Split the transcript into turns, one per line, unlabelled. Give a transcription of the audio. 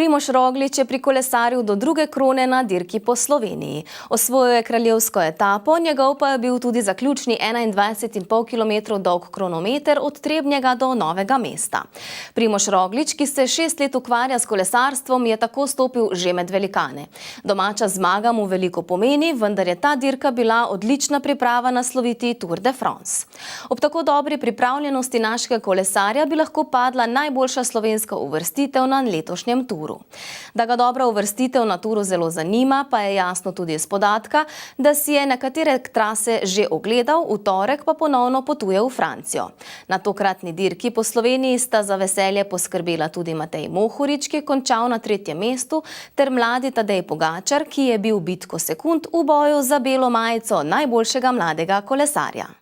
Primož Roglič je prikolesaril do druge krone na dirki po Sloveniji. Osvojil je kraljevsko etapo, njegov pa je bil tudi zaključni 21,5 km dolg kronometer od Trebnjega do Novega mesta. Primož Roglič, ki se 6 let ukvarja s kolesarstvom, je tako stopil že med velikane. Domača zmaga mu veliko pomeni, vendar je ta dirka bila odlična priprava na sloviti Tour de France. Ob tako dobri pripravljenosti našega kolesarja bi lahko padla najboljša slovenska uvrstitev na letošnjem Touru. Da ga dobra uvrstitev na Touru zelo zanima, pa je jasno tudi iz podatka, da si je nekatere trase že ogledal, v torek pa ponovno potuje v Francijo. Na tokratni dirki po Sloveniji sta za veselje poskrbela tudi Matej Mohorič, ki je končal na 3. mestu, ter mladi Tadej Pogačar, ki je bil bitko sekund v boju za belo majico najboljšega mladega kolesarja.